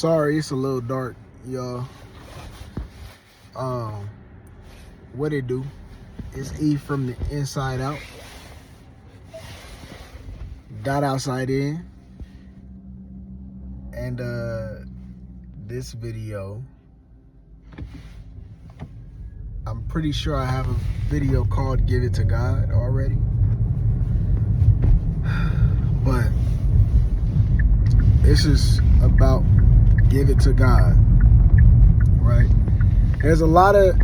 Sorry, it's a little dark, y'all. What it do? It's E from the inside out. Dot outside in. And this video, I'm pretty sure I have a video called Give It to God already. But this is about give it to God, right? There's a lot of,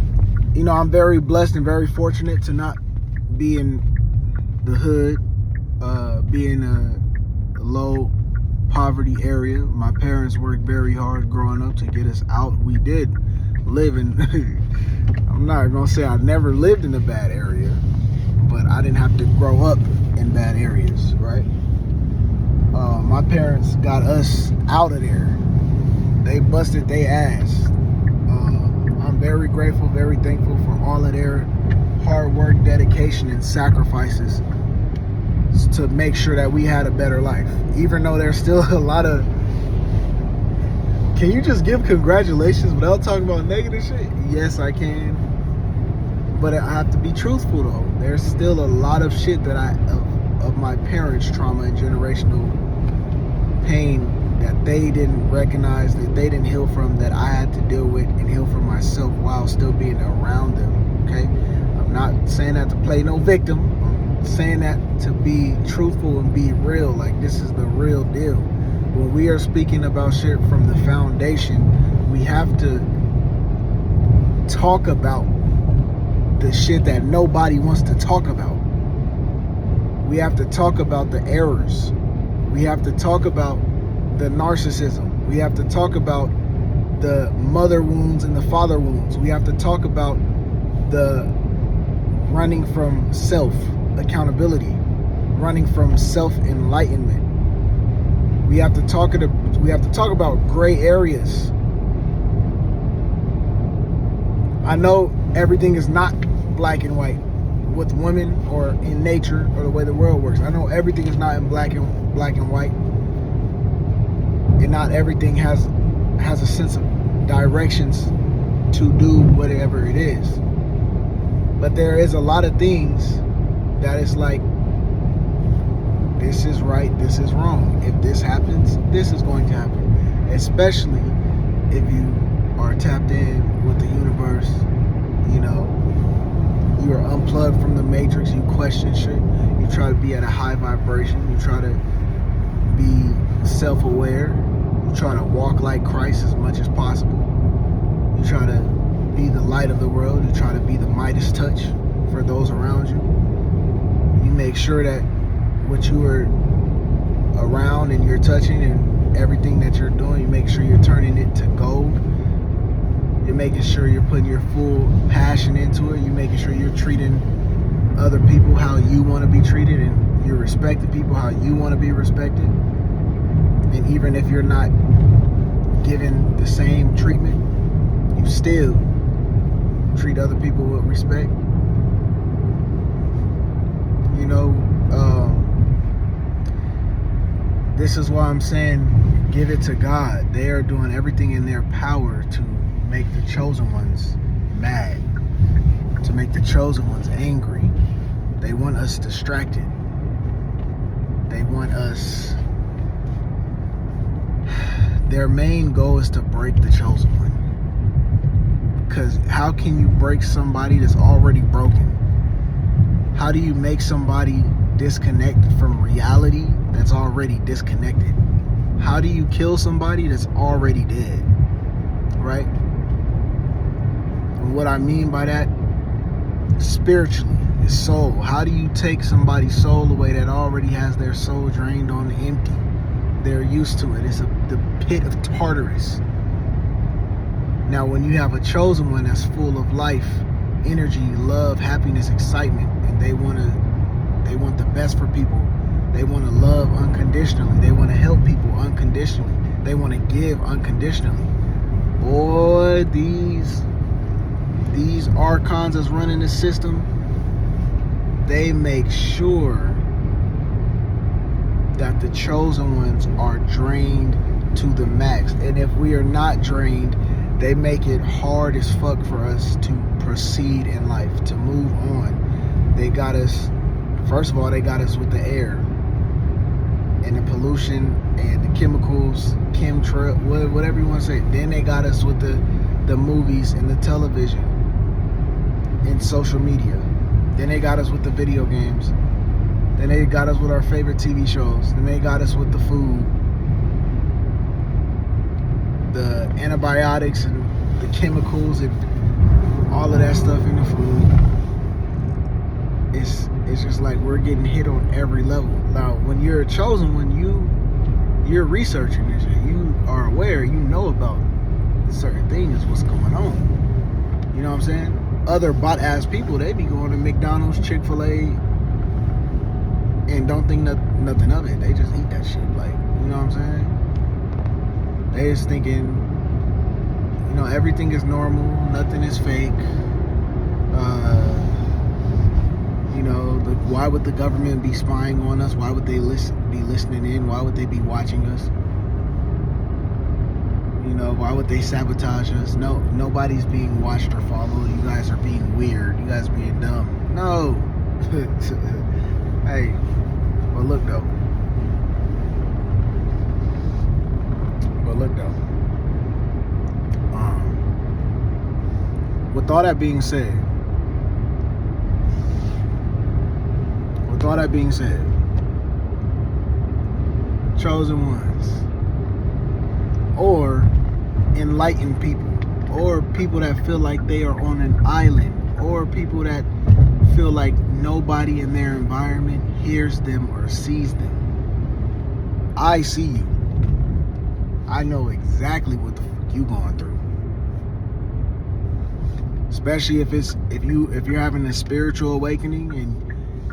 I'm very blessed and very fortunate to not be in the hood, be in a low poverty area. My parents worked very hard growing up to get us out. We did live in, I'm not gonna say I never lived in a bad area, but I didn't have to grow up in bad areas, right? My parents got us out of there. They busted their ass. I'm very grateful, very thankful for all of their hard work, dedication, and sacrifices to make sure that we had a better life. Even though there's still a lot of... Can you just give congratulations without talking about negative shit? Yes, I can. But I have to be truthful, though. There's still a lot of shit that of my parents' trauma and generational pain that they didn't recognize, that they didn't heal from, that I had to deal with and heal for myself while still being around them, okay? I'm not saying that to play no victim. I'm saying that to be truthful and be real. Like, this is the real deal. When we are speaking about shit from the foundation, we have to talk about the shit that nobody wants to talk about. We have to talk about the errors. We have to talk about the narcissism. We have to talk about the mother wounds and the father wounds. We have to talk about the running from self accountability, running from self enlightenment. We have to talk about gray areas. I know everything is not black and white with women or in nature or the way the world works. I know everything is not in black and white. And not everything has a sense of directions to do whatever it is. But there is a lot of things that is like, this is right, this is wrong. If this happens, this is going to happen. Especially if you are tapped in with the universe, you are unplugged from the matrix, you question shit, you try to be at a high vibration, you try to be self-aware, you try to walk like Christ as much as possible, you try to be the light of the world, you try to be the Midas touch for those around you. You make sure that what you are around and you're touching and everything that you're doing, you make sure you're turning it to gold. You're making sure you're putting your full passion into it. You're making sure you're treating other people how you want to be treated, and you're respecting people how you want to be respected. And even if you're not given the same treatment, you still treat other people with respect. This is why I'm saying give it to God. They are doing everything in their power to make the chosen ones mad, to make the chosen ones angry. They want us distracted. They want us... Their main goal is to break the chosen one. Because how can you break somebody that's already broken? How do you make somebody disconnect from reality that's already disconnected? How do you kill somebody that's already dead? Right? And what I mean by that, spiritually, is soul. How do you take somebody's soul away that already has their soul drained on empty? They're used to it. It's the pit of Tartarus. Now, when you have a chosen one that's full of life, energy, love, happiness, excitement, and they want the best for people, they want to love unconditionally, they want to help people unconditionally, they want to give unconditionally. Boy, these archons that's running the system, they make sure that the chosen ones are drained to the max. And if we are not drained, they make it hard as fuck for us to proceed in life, to move on. They got us, first of all, they got us with the air and the pollution and the chemicals, chemtrail, whatever you want to say. Then they got us with the movies and the television and social media. Then they got us with the video games. Then they got us with our favorite TV shows. Then they got us with the food, the antibiotics and the chemicals and all of that stuff in the food. It's just like we're getting hit on every level. Now, when you're a chosen one, you're researching this shit. You are aware. You know about certain things, what's going on. You know what I'm saying? Other bot-ass people, they be going to McDonald's, Chick-fil-A, and don't think nothing of it. They just eat that shit. Like, you know what I'm saying? They just thinking, you know, everything is normal, nothing is fake. You know, why would the government be spying on us? Why would they be listening in? Why would they be watching us? You know, why would they sabotage us? No, nobody's being watched or followed. You guys are being weird. You guys are being dumb. No. Hey, but look though. With all that being said, chosen ones, or enlightened people, or people that feel like they are on an island, or people that feel like nobody in their environment hears them or sees them. I see you. I know exactly what the fuck you going through. Especially if you're having a spiritual awakening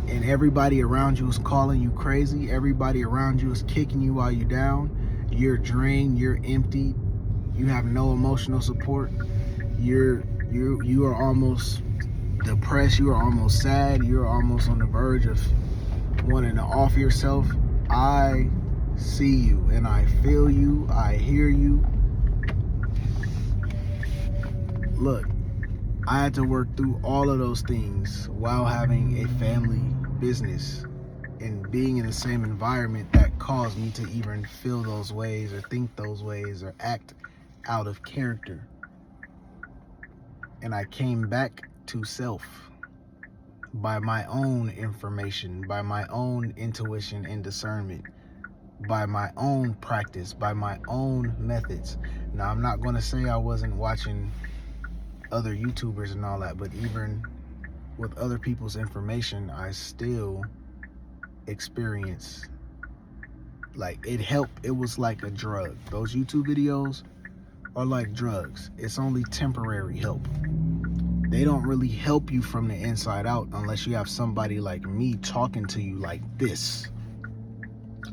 and everybody around you is calling you crazy, everybody around you is kicking you while you're down, you're drained, you're empty, you have no emotional support, you are almost depressed, you are almost sad, you're almost on the verge of wanting to off yourself. I see you and I feel you, I hear you. Look, I had to work through all of those things while having a family business and being in the same environment that caused me to even feel those ways or think those ways or act out of character. And I came back to self by my own information, by my own intuition and discernment, by my own practice, by my own methods. Now, I'm not going to say I wasn't watching other YouTubers and all that, but even with other people's information, I still experienced, like, it helped. It was like a drug. Those YouTube videos are like drugs. It's only temporary help. They don't really help you from the inside out unless you have somebody like me talking to you like this.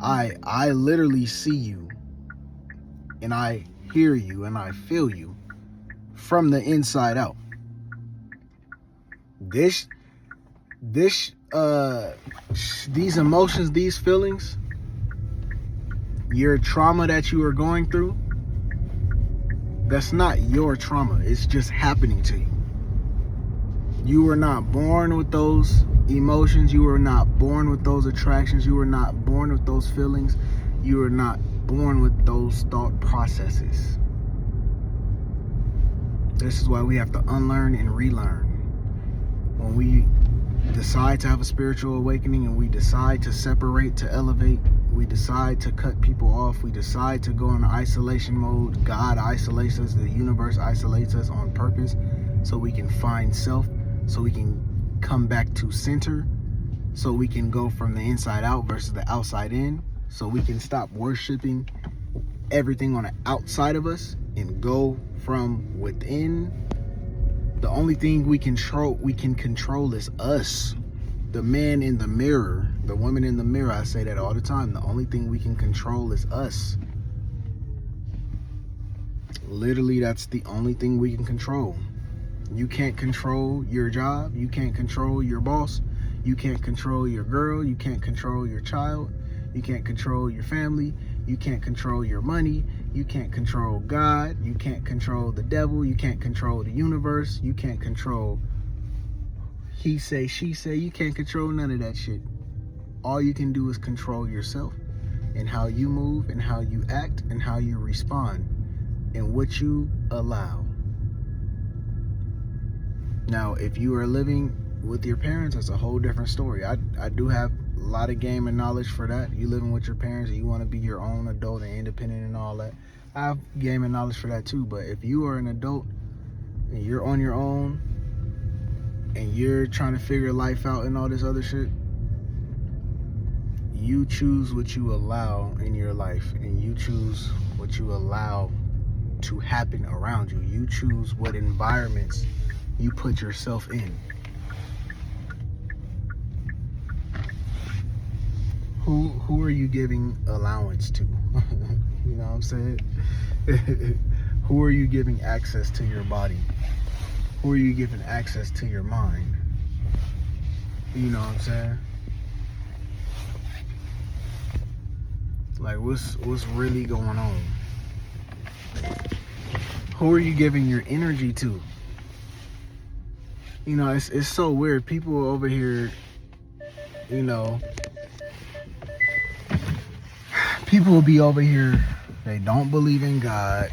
I literally see you and I hear you and I feel you from the inside out. These emotions, these feelings, your trauma that you are going through, that's not your trauma. It's just happening to you. You were not born with those emotions. You were not born with those attractions. You were not born with those feelings. You were not born with those thought processes. This is why we have to unlearn and relearn. When we decide to have a spiritual awakening and we decide to separate, to elevate, we decide to cut people off, we decide to go into isolation mode. God isolates us, the universe isolates us on purpose so we can find self, so we can come back to center, so we can go from the inside out versus the outside in, so we can stop worshiping everything on the outside of us and go from within. The only thing we can control is us. The man in the mirror, the woman in the mirror, I say that all the time. The only thing we can control is us. Literally, that's the only thing we can control. You can't control your job. You can't control your boss. You can't control your girl. You can't control your child. You can't control your family. You can't control your money. You can't control God. You can't control the devil. You can't control the universe. You can't control he say, she say. You can't control none of that shit. All you can do is control yourself and how you move and how you act and how you respond and what you allow. Now, if you are living with your parents, that's a whole different story. I do have a lot of game and knowledge for that. You living with your parents and you want to be your own adult and independent and all that, I have game and knowledge for that too. But if you are an adult and you're on your own and you're trying to figure life out and all this other shit, you choose what you allow in your life, and you choose what you allow to happen around you. You choose what environments you put yourself in. Who are you giving allowance to? You know what I'm saying? Who are you giving access to your body? Who are you giving access to your mind? You know what I'm saying? Like, what's really going on? Who are you giving your energy to? You know, it's so weird. People over here, you know, people will be over here, they don't believe in God,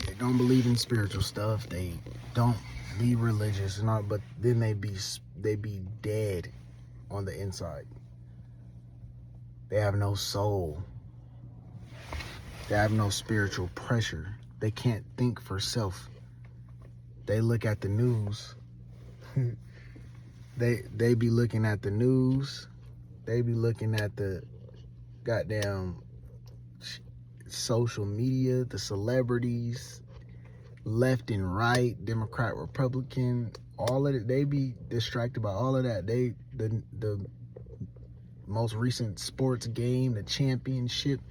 they don't believe in spiritual stuff, they don't be religious and all, but then they be dead on the inside. They have no soul. They have no spiritual pressure. They can't think for self. They look at the news. They be looking at the news. They be looking at the goddamn social media, the celebrities, left and right, Democrat, Republican, all of it. They be distracted by all of that. The most recent sports game, the championship,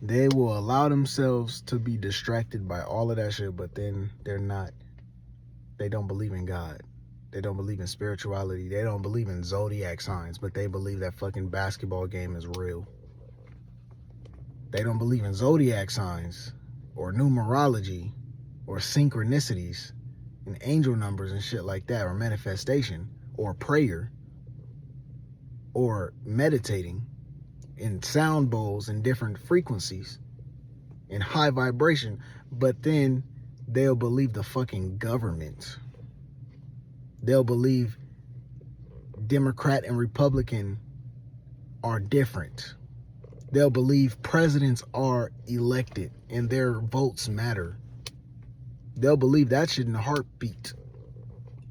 they will allow themselves to be distracted by all of that shit, but then they don't believe in God. They don't believe in spirituality. They don't believe in zodiac signs, but they believe that fucking basketball game is real. They don't believe in zodiac signs or numerology or synchronicities and angel numbers and shit like that, or manifestation or prayer or meditating in sound bowls and different frequencies and high vibration, but then they'll believe the fucking government. They'll believe Democrat and Republican are different. They'll believe presidents are elected and their votes matter. They'll believe that shit in a heartbeat.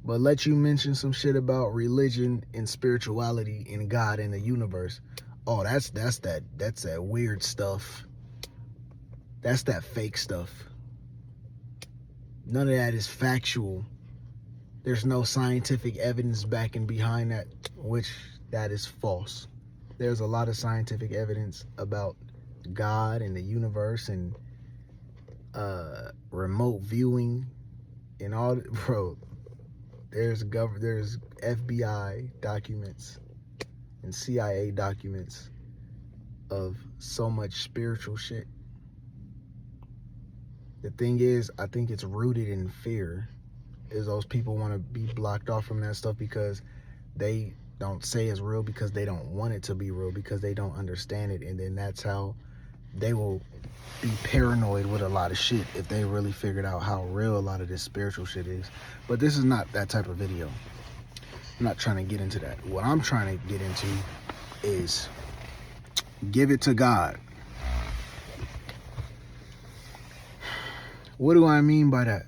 But let you mention some shit about religion and spirituality and God and the universe. Oh, that's that weird stuff. That's that fake stuff. None of that is factual. There's no scientific evidence backing behind that, which that is false. There's a lot of scientific evidence about God and the universe and remote viewing and all. Bro, there's FBI documents and CIA documents of so much spiritual shit. The thing is, I think it's rooted in fear. Is those people want to be blocked off from that stuff because they don't say it's real, because they don't want it to be real, because they don't understand it, and then that's how they will be paranoid with a lot of shit if they really figured out how real a lot of this spiritual shit is. But this is not that type of video. I'm not trying to get into that. What I'm trying to get into is give it to God. What do I mean by that?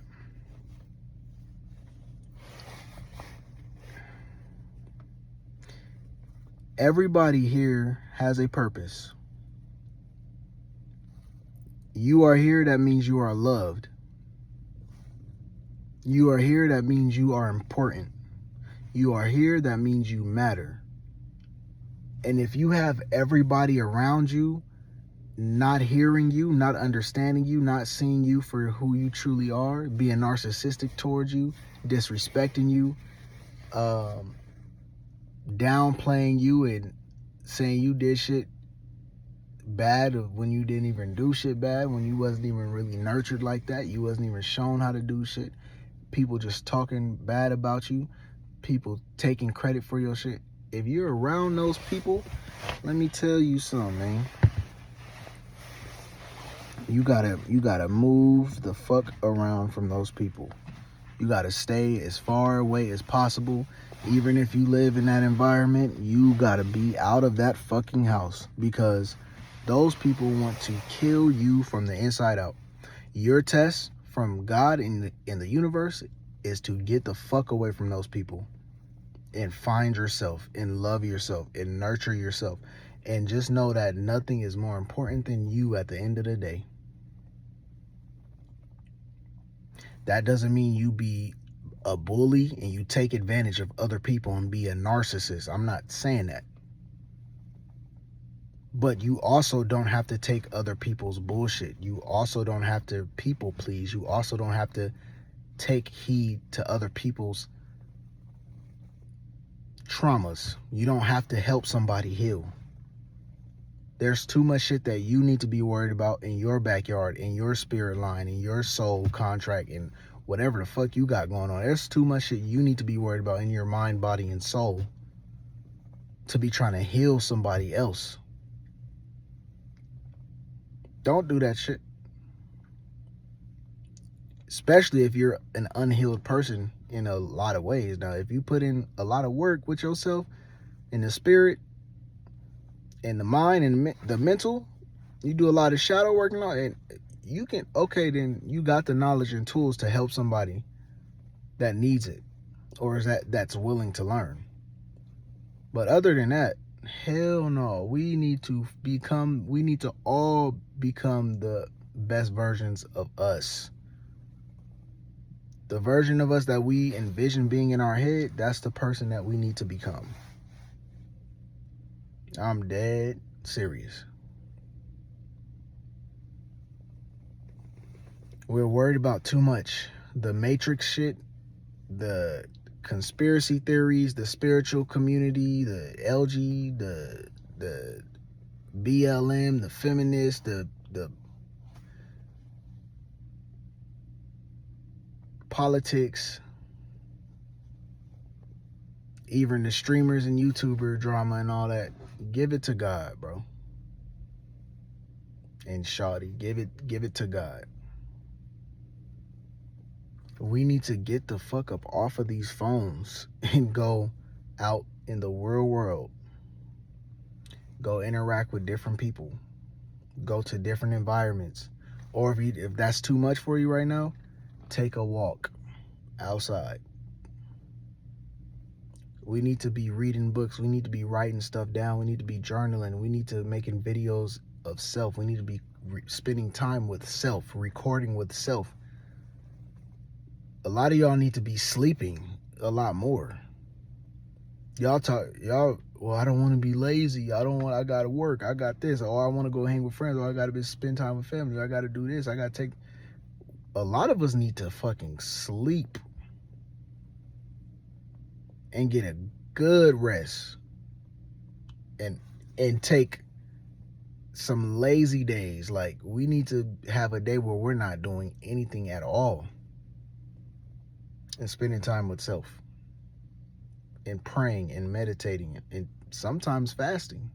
Everybody here has a purpose. You are here, that means you are loved. You are here, that means you are important. You are here, that means you matter. And if you have everybody around you not hearing you, not understanding you, not seeing you for who you truly are, being narcissistic towards you, disrespecting you, downplaying you and saying you did shit bad when you didn't even do shit bad, when you wasn't even really nurtured like that, you wasn't even shown how to do shit, people just talking bad about you, people taking credit for your shit. If you're around those people, let me tell you something, man. You gotta move the fuck around from those people. You gotta stay as far away as possible. Even if you live in that environment, you gotta be out of that fucking house, because those people want to kill you from the inside out. Your test from God in the universe is to get the fuck away from those people and find yourself and love yourself and nurture yourself. And just know that nothing is more important than you at the end of the day. That doesn't mean you be a bully and you take advantage of other people and be a narcissist. I'm not saying that. But you also don't have to take other people's bullshit. You also don't have to people please. You also don't have to take heed to other people's traumas. You don't have to help somebody heal. There's too much shit that you need to be worried about in your backyard, in your spirit line, in your soul contract, and whatever the fuck you got going on. There's too much shit you need to be worried about in your mind, body, and soul to be trying to heal somebody else. Don't do that shit. Especially if you're an unhealed person in a lot of ways. Now, if you put in a lot of work with yourself in the spirit, in the mind, and the mental, you do a lot of shadow work and all, and you can, okay, then you got the knowledge and tools to help somebody that needs it, or is that's willing to learn. But other than that, hell no. We need to all become the best versions of us. The version of us that we envision being in our head, that's the person that we need to become. I'm dead serious. We're worried about too much. The Matrix shit, the conspiracy theories, the spiritual community, the LG, the BLM, the feminists, the politics, even the streamers and YouTuber drama and all that. Give it to God, bro. And shawty, give it to God. We need to get the fuck up off of these phones and go out in the real world. Go interact with different people. Go to different environments. Or if that's too much for you right now, take a walk outside. We need to be reading books. We need to be writing stuff down. We need to be journaling. We need to be making videos of self. We need to be spending time with self, recording with self. A lot of y'all need to be sleeping a lot more. Y'all, well, I don't want to be lazy. I got to work. I got this. Oh, I want to go hang with friends. Oh, I got to spend time with family. I got to do this. I got to take. A lot of us need to fucking sleep and get a good rest and take some lazy days. Like, we need to have a day where we're not doing anything at all and spending time with self and praying and meditating and sometimes fasting.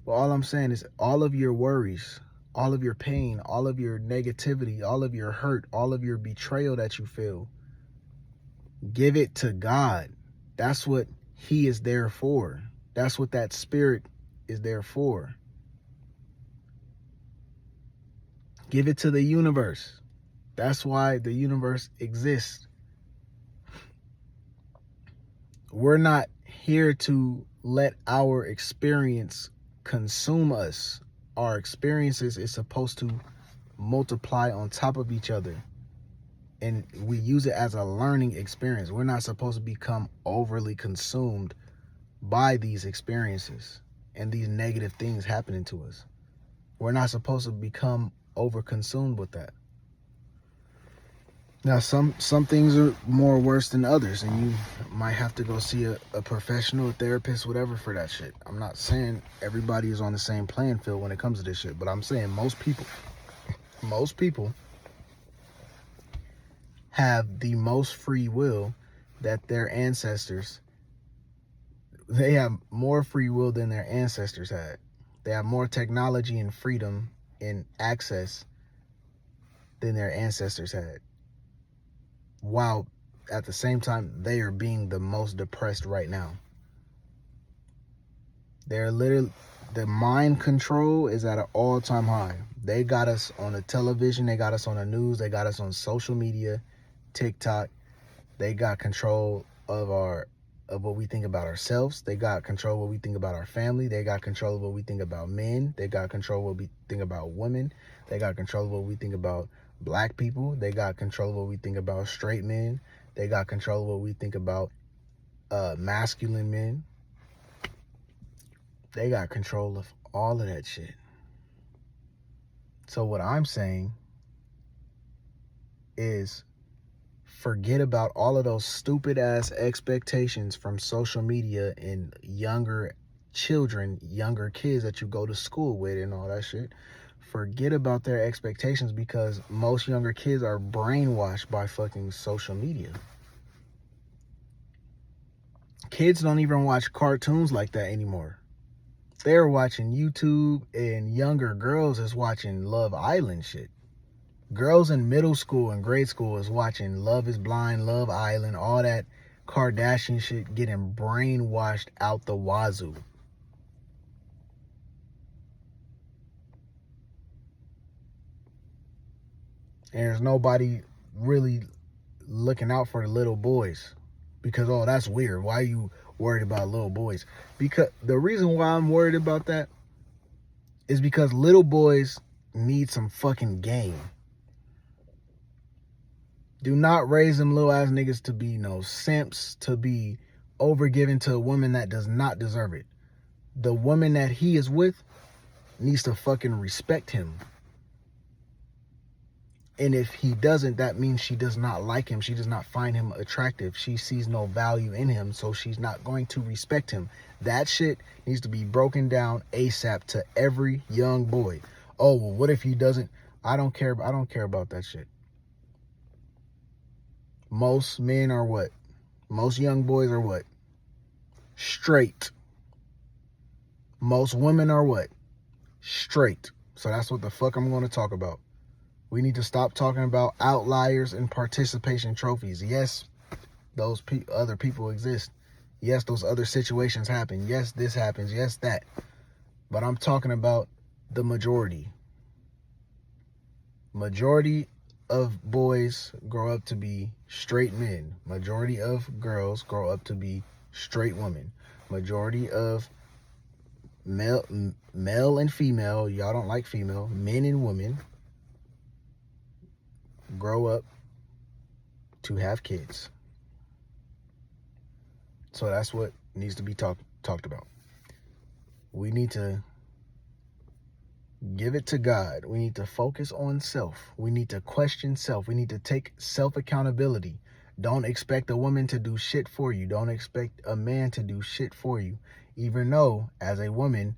But all I'm saying is, all of your worries, all of your pain, all of your negativity, all of your hurt, all of your betrayal that you feel, give it to God. That's what He is there for. That's what that spirit is there for. Give it to the universe. That's why the universe exists. We're not here to let our experience consume us. Our experiences is supposed to multiply on top of each other, and we use it as a learning experience. We're not supposed to become overly consumed by these experiences and these negative things happening to us. We're not supposed to become over consumed with that. Now, some things are more worse than others, and you might have to go see a professional, a therapist, whatever for that shit. I'm not saying everybody is on the same playing field when it comes to this shit, but I'm saying most people have the most free will that their ancestors, they have more free will than their ancestors had. They have more technology and freedom and access than their ancestors had. While at the same time, they are being the most depressed right now. They're literally, the mind control is at an all-time high. They got us on the television, they got us on the news, they got us on social media, TikTok. They got control of what we think about ourselves. They got control of what we think about our family. They got control of what we think about men. They got control of what we think about women. They got control of what we think about black people. They got control of what we think about straight men. They got control of what we think about masculine men. They got control of all of that shit. So what I'm saying is, forget about all of those stupid ass expectations from social media and younger children, younger kids that you go to school with and all that shit. Forget about their expectations, because most younger kids are brainwashed by fucking social media. Kids don't even watch cartoons like that anymore. They're watching YouTube, and younger girls is watching Love Island shit. Girls in middle school and grade school is watching Love is Blind, Love Island, all that Kardashian shit, getting brainwashed out the wazoo. And there's nobody really looking out for the little boys, because, oh, that's weird. Why are you worried about little boys? Because the reason why I'm worried about that is because little boys need some fucking game. Do not raise them little ass niggas to be no simps, to be overgiven to a woman that does not deserve it. The woman that he is with needs to fucking respect him. And if he doesn't, that means she does not like him. She does not find him attractive. She sees no value in him, so she's not going to respect him. That shit needs to be broken down ASAP to every young boy. Oh, well, what if he doesn't? I don't care about that shit. Most men are what? Most young boys are what? Straight. Most women are what? Straight. So that's what the fuck I'm going to talk about. We need to stop talking about outliers and participation trophies. Yes, those other people exist. Yes, those other situations happen. Yes, this happens. Yes, that. But I'm talking about the majority. Majority of boys grow up to be straight men. Majority of girls grow up to be straight women. Majority of male and female, y'all don't like female, men and women grow up to have kids. So that's what needs to be talked about. We need to give it to God. We need to focus on self. We need to question self. We need to take self-accountability. Don't expect a woman to do shit for you. Don't expect a man to do shit for you. Even though, as a woman,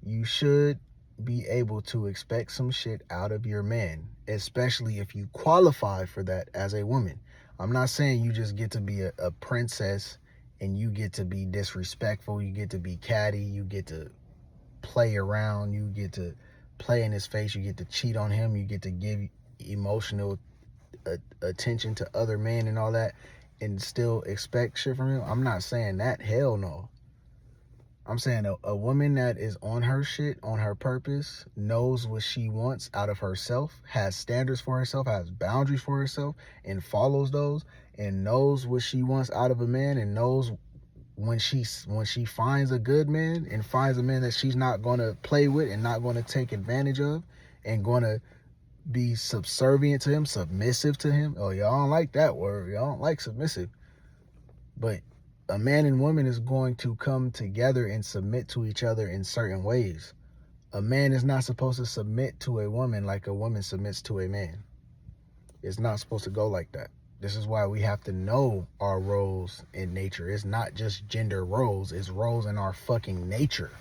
you should be able to expect some shit out of your man, especially if you qualify for that as a woman. I'm not saying you just get to be a princess and you get to be disrespectful, you get to be catty, you get to play around, you get to play in his face, you get to cheat on him, you get to give emotional attention to other men and all that, and still expect shit from him. I'm not saying that. Hell no. I'm saying a woman that is on her shit, on her purpose, knows what she wants out of herself, has standards for herself, has boundaries for herself, and follows those, and knows what she wants out of a man, and knows when she finds a good man and finds a man that she's not going to play with and not going to take advantage of and going to be subservient to him, submissive to him. Oh, y'all don't like that word. Y'all don't like submissive. But a man and woman is going to come together and submit to each other in certain ways. A man is not supposed to submit to a woman like a woman submits to a man. It's not supposed to go like that. This is why we have to know our roles in nature. It's not just gender roles, it's roles in our fucking nature.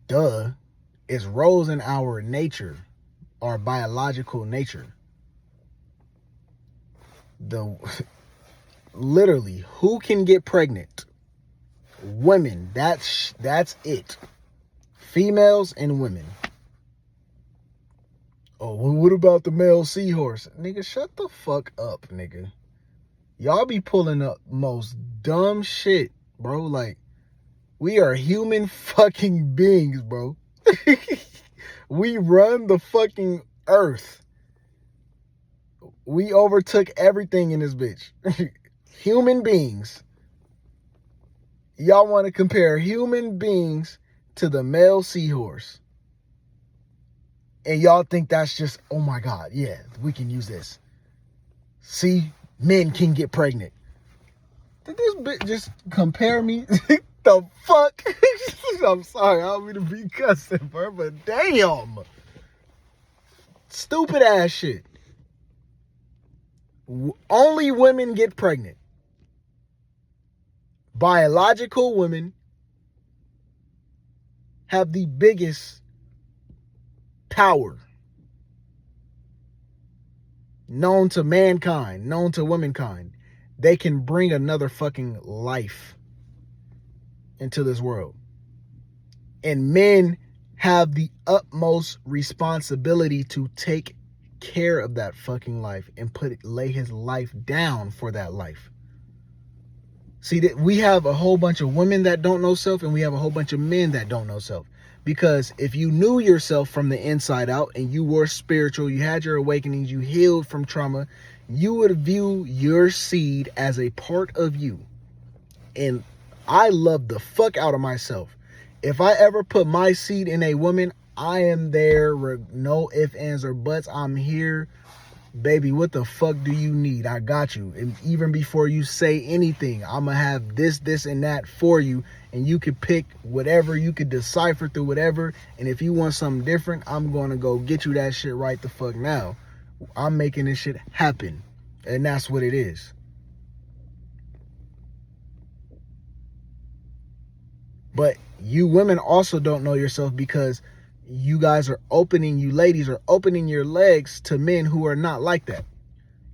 Duh. It's roles in our nature, our biological nature. Literally, who can get pregnant? Women. That's it. Females and women. Oh, well, what about the male seahorse? Nigga, shut the fuck up, nigga. Y'all be pulling up most dumb shit, bro. Like, we are human fucking beings, bro. We run the fucking earth. We overtook everything in this bitch. Human beings. Y'all want to compare human beings to the male seahorse. And y'all think that's just, oh my God, yeah, we can use this. See, men can get pregnant. Did this bitch just compare me? The fuck? I'm sorry, I don't mean to be cussing, bro, but damn. Stupid ass shit. Only women get pregnant. Biological women have the biggest power known to mankind, known to womankind. They can bring another fucking life into this world. And men have the utmost responsibility to take care of that fucking life and lay his life down for that life. See, that we have a whole bunch of women that don't know self, and we have a whole bunch of men that don't know self. Because if you knew yourself from the inside out and you were spiritual, you had your awakenings, you healed from trauma, you would view your seed as a part of you. And I love the fuck out of myself. If I ever put my seed in a woman, I am there. No ifs, ands, or buts. I'm here. Baby, what the fuck do you need? I got you. And even before you say anything, I'm going to have this, and that for you. And you could pick whatever. You could decipher through whatever. And if you want something different, I'm going to go get you that shit right the fuck now. I'm making this shit happen. And that's what it is. But you women also don't know yourself because you ladies are opening your legs to men who are not like that.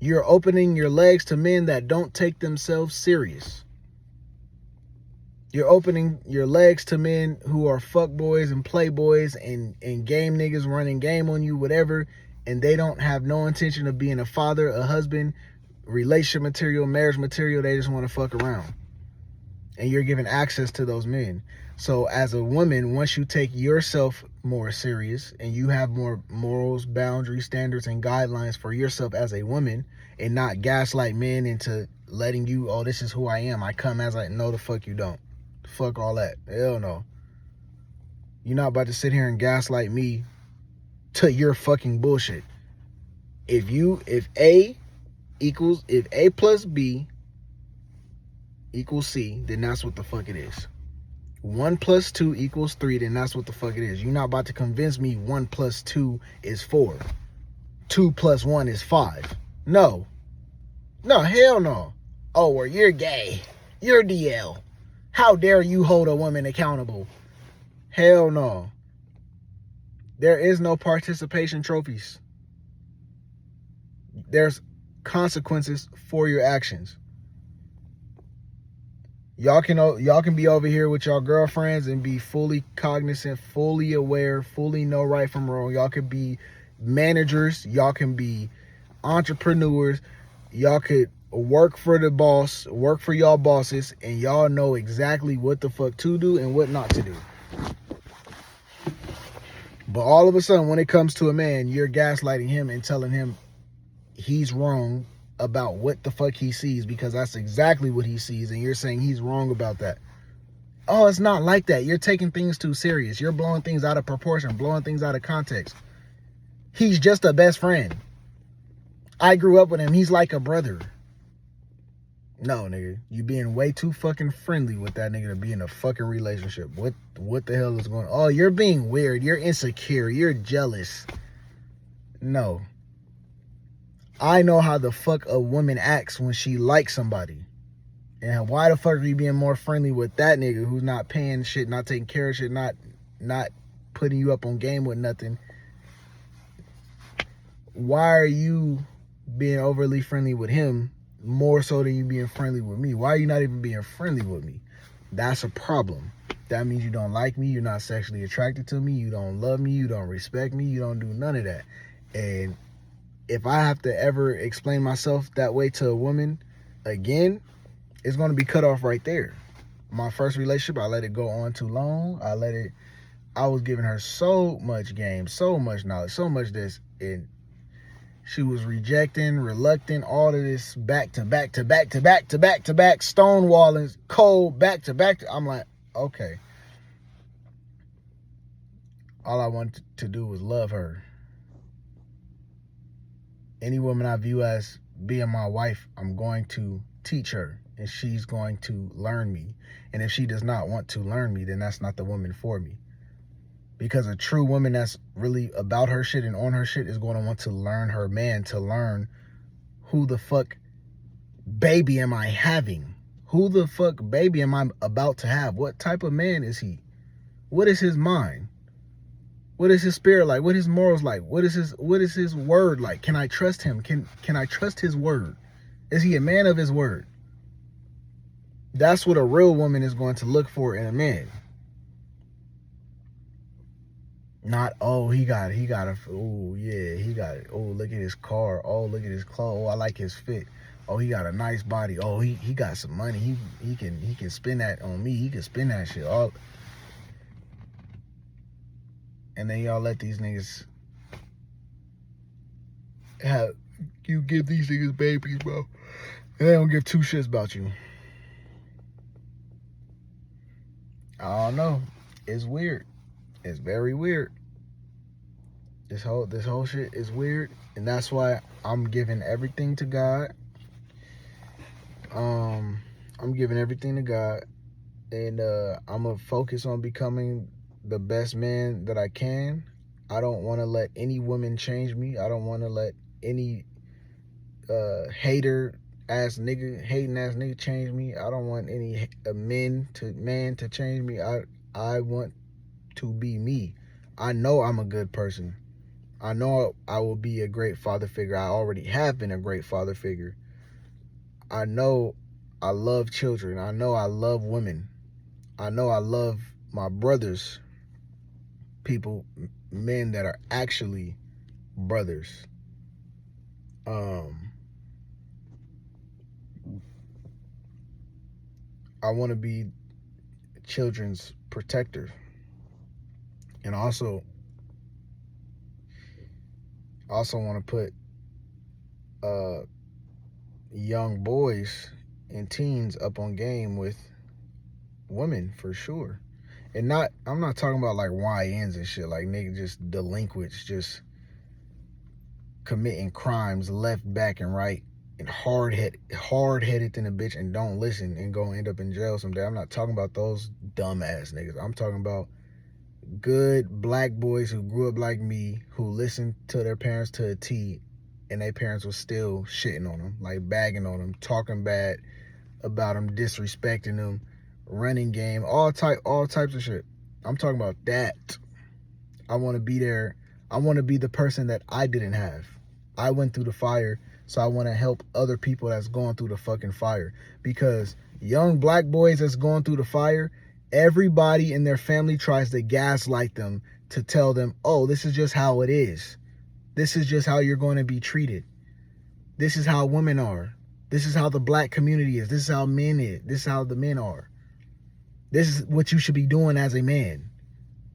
You're opening your legs to men that don't take themselves serious. You're opening your legs to men who are fuckboys and playboys and game niggas running game on you, whatever, and they don't have no intention of being a father, a husband, relationship material, marriage material. They just want to fuck around. And you're giving access to those men. So as a woman, once you take yourself more serious and you have more morals, boundaries, standards, and guidelines for yourself as a woman, and not gaslight men into letting you, oh, this is who I am. I come as no, the fuck you don't. Fuck all that. Hell no. You're not about to sit here and gaslight me to your fucking bullshit. If A plus B equals C, then that's what the fuck it is. 1 plus 2 equals 3, then that's what the fuck it is. You're not about to convince me 1 plus 2 is 4. 2 plus 1 is 5. No. No, hell no. Oh, or you're gay. You're DL. How dare you hold a woman accountable? Hell no. There is no participation trophies. There's consequences for your actions. Y'all can be over here with y'all girlfriends and be fully cognizant, fully aware, fully know right from wrong. Y'all could be managers. Y'all can be entrepreneurs. Y'all could work for the boss, work for y'all bosses, and y'all know exactly what the fuck to do and what not to do. But all of a sudden, when it comes to a man, you're gaslighting him and telling him he's wrong about what the fuck he sees, because that's exactly what he sees, and you're saying he's wrong about that. Oh, it's not like that. You're taking things too serious. You're blowing things out of proportion, blowing things out of context. He's just a best friend. I grew up with him. He's like a brother. No, nigga. You being way too fucking friendly with that nigga to be in a fucking relationship. What the hell is going on? Oh, you're being weird. You're insecure. You're jealous. No. I know how the fuck a woman acts when she likes somebody. And why the fuck are you being more friendly with that nigga who's not paying shit, not taking care of shit, not putting you up on game with nothing? Why are you being overly friendly with him more so than you being friendly with me? Why are you not even being friendly with me? That's a problem. That means you don't like me, you're not sexually attracted to me, you don't love me, you don't respect me, you don't do none of that. And if I have to ever explain myself that way to a woman again, it's going to be cut off right there. My first relationship, I let it go on too long. I was giving her so much game, so much knowledge, so much this, and she was rejecting, reluctant, all of this back to back to back to back to back to back, stonewalling, cold, back to back. I'm like, okay. All I wanted to do was love her. Any woman I view as being my wife, I'm going to teach her, and she's going to learn me. And if she does not want to learn me, then that's not the woman for me. Because a true woman that's really about her shit and on her shit is going to want to learn her man, to learn who the fuck baby am I having? Who the fuck baby am I about to have? What type of man is he? What is his mind? What is his spirit like? What is his morals like? What is his word like? Can I trust him? Can I trust his word? Is he a man of his word? That's what a real woman is going to look for in a man. Not, oh, he got a, oh, yeah, he got it. Oh, look at his car. Oh, look at his clothes. Oh, I like his fit. Oh, he got a nice body. Oh, he got some money. He can spend that on me. He can spend that shit. All. And then y'all let these niggas you give these niggas babies, bro. And they don't give two shits about you. I don't know. It's weird. It's very weird. This whole shit is weird, and that's why I'm giving everything to God. I'm giving everything to God, and I'm gonna focus on becoming the best man that I can. I don't want to let any woman change me. I don't want to let any hating ass nigga change me. I don't want any man to change me. I want to be me. I know I'm a good person. I know I will be a great father figure. I already have been a great father figure. I know I love children. I know I love women. I know I love my brothers, men that are actually brothers. I want to be children's protector. And also want to put young boys and teens up on game with women for sure. And I'm not talking about like YNs and shit, like niggas just delinquents, just committing crimes left, back, and right, and hard-headed than a bitch, and don't listen and go end up in jail someday. I'm not talking about those dumbass niggas. I'm talking about good black boys who grew up like me, who listened to their parents to a T, and their parents were still shitting on them, like bagging on them, talking bad about them, disrespecting them, running game, all types of shit. I'm talking about that. I want to be there. I want to be the person that I didn't have. I went through the fire, so I want to help other people that's going through the fucking fire. Because young black boys that's going through the fire, everybody in their family tries to gaslight them to tell them, oh, this is just how it is. This is just how you're going to be treated. This is how women are. This is how the black community is. This is how men is. This is how the men are. This is what you should be doing as a man.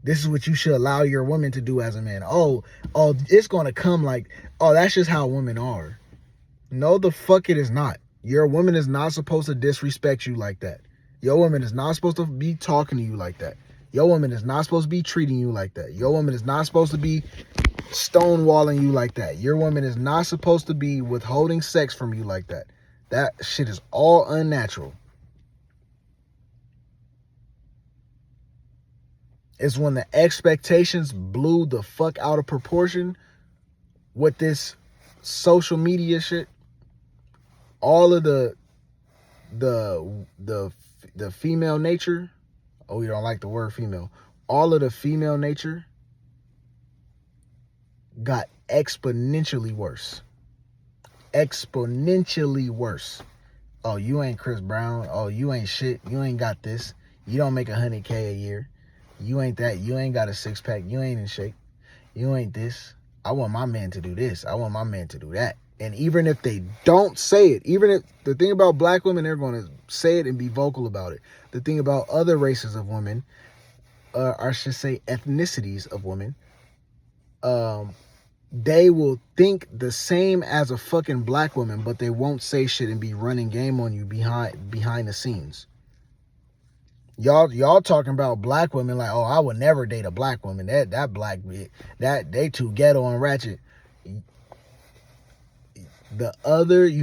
This is what you should allow your woman to do as a man. Oh, it's going to come like, oh, that's just how women are. No, the fuck it is not. Your woman is not supposed to disrespect you like that. Your woman is not supposed to be talking to you like that. Your woman is not supposed to be treating you like that. Your woman is not supposed to be stonewalling you like that. Your woman is not supposed to be withholding sex from you like that. That shit is all unnatural. It's when the expectations blew the fuck out of proportion with this social media shit, all of the female nature, oh, you don't like the word female, all of the female nature got exponentially worse. Exponentially worse. Oh, you ain't Chris Brown. Oh, you ain't shit. You ain't got this. You don't make $100K a year. You ain't that. You ain't got a six pack. You ain't in shape. You ain't this. I want my man to do this. I want my man to do that. And even if they don't say it, even if the thing about black women, they're going to say it and be vocal about it. The thing about other races of women, or I should say ethnicities of women, they will think the same as a fucking black woman, but they won't say shit and be running game on you behind the scenes. Y'all talking about black women like, oh, I would never date a black woman. That black bitch, that they too ghetto and ratchet. You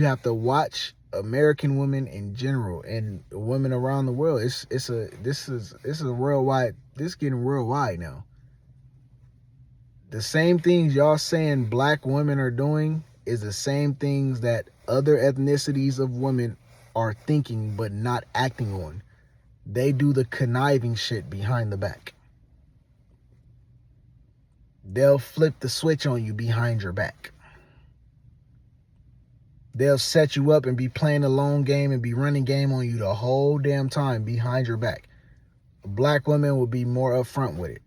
have to watch American women in general and women around the world. This is worldwide. This getting worldwide now. The same things y'all saying black women are doing is the same things that other ethnicities of women are thinking but not acting on. They do the conniving shit behind the back. They'll flip the switch on you behind your back. They'll set you up and be playing a long game and be running game on you the whole damn time behind your back. A black woman will be more upfront with it.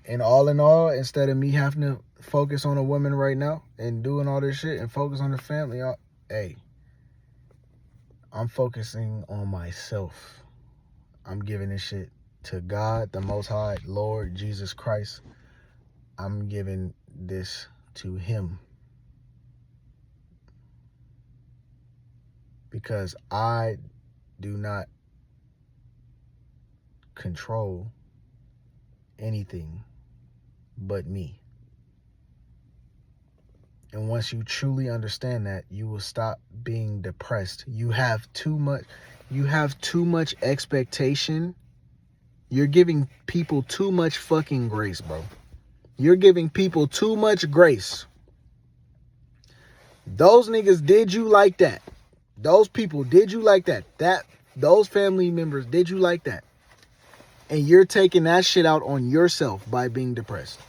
And all in all, instead of me having to focus on a woman right now and doing all this shit and focus on the family, I'm focusing on myself. I'm giving this shit to God, the Most High, Lord Jesus Christ. I'm giving this to Him. Because I do not control anything but me. And once you truly understand that, you will stop being depressed. You have too much expectation. You're giving people too much fucking grace, bro. You're giving people too much grace. Those niggas did you like that. Those people did you like that. Those family members did you like that. And you're taking that shit out on yourself by being depressed.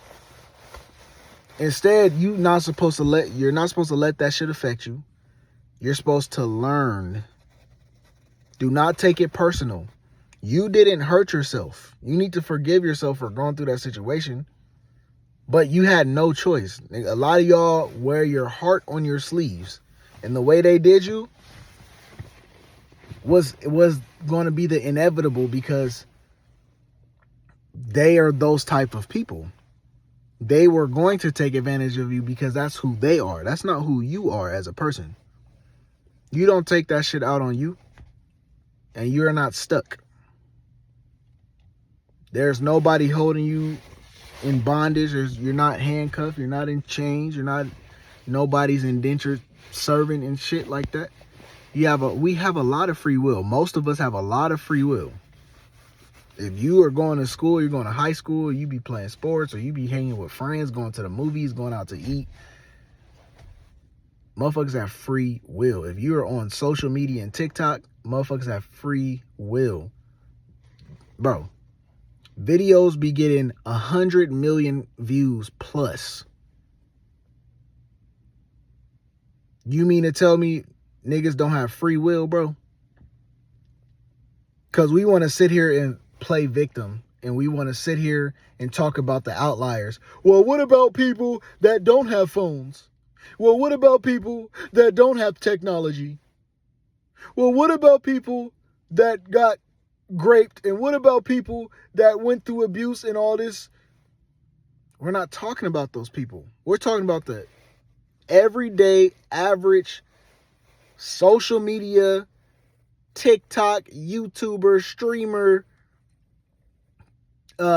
Instead, you're not supposed to let that shit affect you. You're supposed to learn. Do not take it personal. You didn't hurt yourself. You need to forgive yourself for going through that situation. But you had no choice. A lot of y'all wear your heart on your sleeves. And the way they did you was going to be the inevitable, because they are those type of people. They were going to take advantage of you because that's who they are. That's not who you are as a person. You don't take that shit out on you, and you're not stuck. There's nobody holding you in bondage. You're not handcuffed. You're not in chains. You're not nobody's indentured servant and shit like that. We have a lot of free will. Most of us have a lot of free will. If you are going to school, you're going to high school, you be playing sports, or you be hanging with friends, going to the movies, going out to eat. Motherfuckers have free will. If you're on social media and TikTok, motherfuckers have free will. Bro, videos be getting 100 million views plus. You mean to tell me niggas don't have free will, bro? Because we want to sit here and play victim, and we want to sit here and talk about the outliers. Well, what about people that don't have phones? Well, what about people that don't have technology? Well, what about people that got raped? And what about people that went through abuse and all this? We're not talking about those people. We're talking about the everyday, average, social media, TikTok, YouTuber, streamer,